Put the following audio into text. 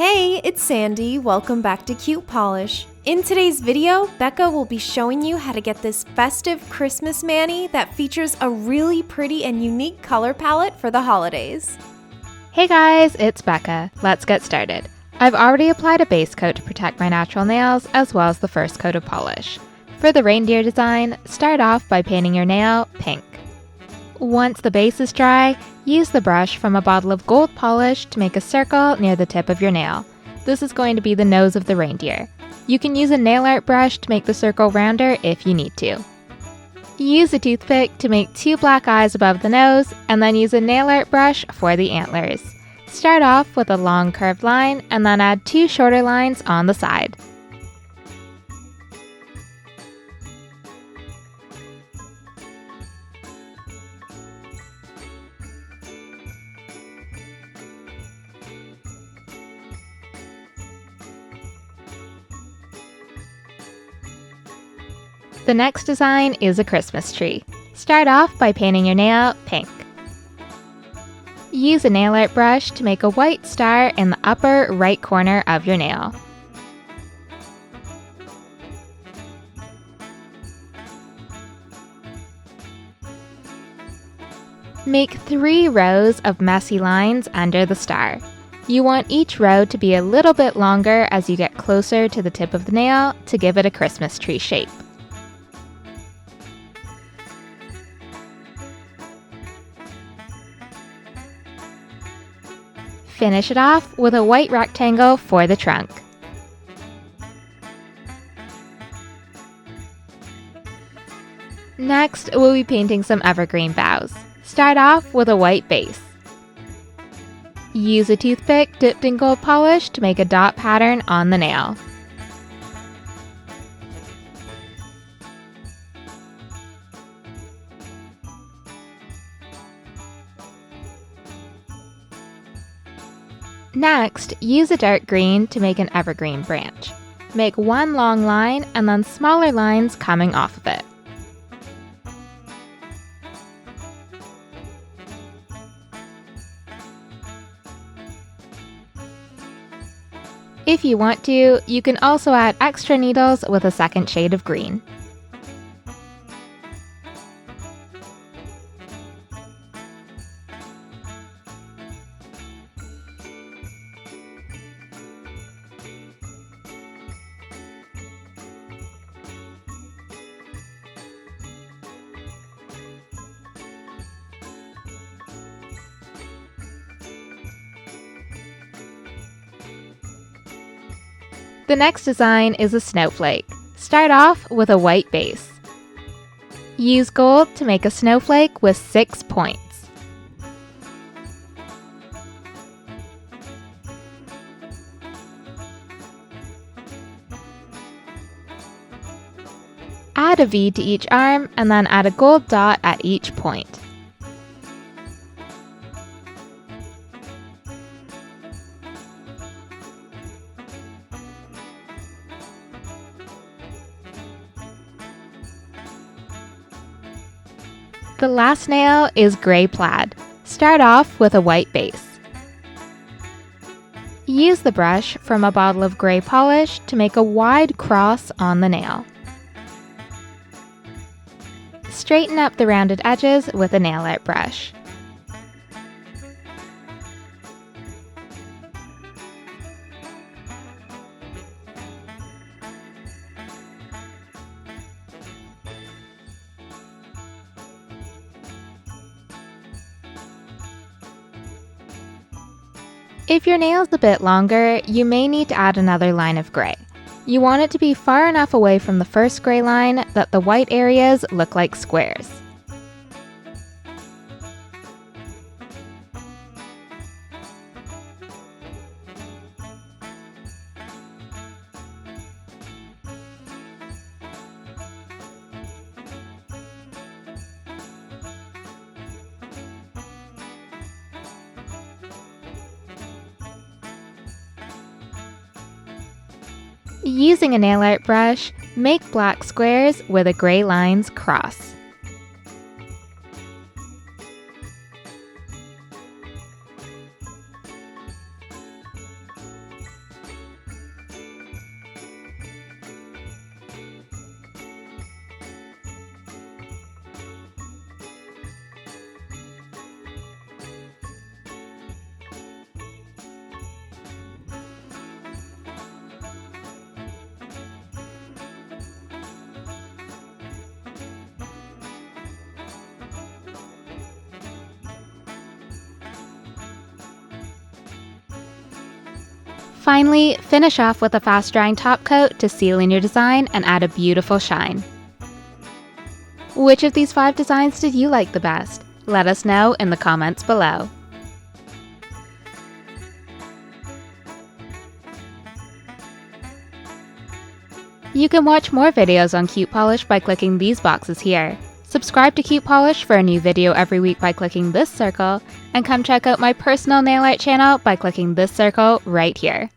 Hey, it's Sandy. Welcome back to cutepolish. In today's video, Becca will be showing you how to get this festive Christmas mani that features a really pretty and unique color palette for the holidays. Hey guys, it's Becca. Let's get started. I've already applied a base coat to protect my natural nails as well as the first coat of polish. For the reindeer design, start off by painting your nail pink. Once the base is dry, use the brush from a bottle of gold polish to make a circle near the tip of your nail. This is going to be the nose of the reindeer. You can use a nail art brush to make the circle rounder if you need to. Use a toothpick to make two black eyes above the nose, and then use a nail art brush for the antlers. Start off with a long curved line and then add two shorter lines on the side. The next design is a Christmas tree. Start off by painting your nail pink. Use a nail art brush to make a white star in the upper right corner of your nail. Make 3 rows of messy lines under the star. You want each row to be a little bit longer as you get closer to the tip of the nail to give it a Christmas tree shape. Finish it off with a white rectangle for the trunk. Next, we'll be painting some evergreen boughs. Start off with a white base. Use a toothpick dipped in gold polish to make a dot pattern on the nail. Next, use a dark green to make an evergreen branch. Make one long line and then smaller lines coming off of it. If you want to, you can also add extra needles with a second shade of green. The next design is a snowflake. Start off with a white base. Use gold to make a snowflake with 6 points. Add a V to each arm and then add a gold dot at each point. The last nail is gray plaid. Start off with a white base. Use the brush from a bottle of gray polish to make a wide cross on the nail. Straighten up the rounded edges with a nail art brush. If your nail's a bit longer, you may need to add another line of gray. You want it to be far enough away from the first gray line that the white areas look like squares. Using a nail art brush, make black squares where the gray lines cross. Finally, finish off with a fast-drying top coat to seal in your design and add a beautiful shine. Which of these 5 designs did you like the best? Let us know in the comments below. You can watch more videos on Cute Polish by clicking these boxes here. Subscribe to Cute Polish for a new video every week by clicking this circle, and come check out my personal nail art channel by clicking this circle right here.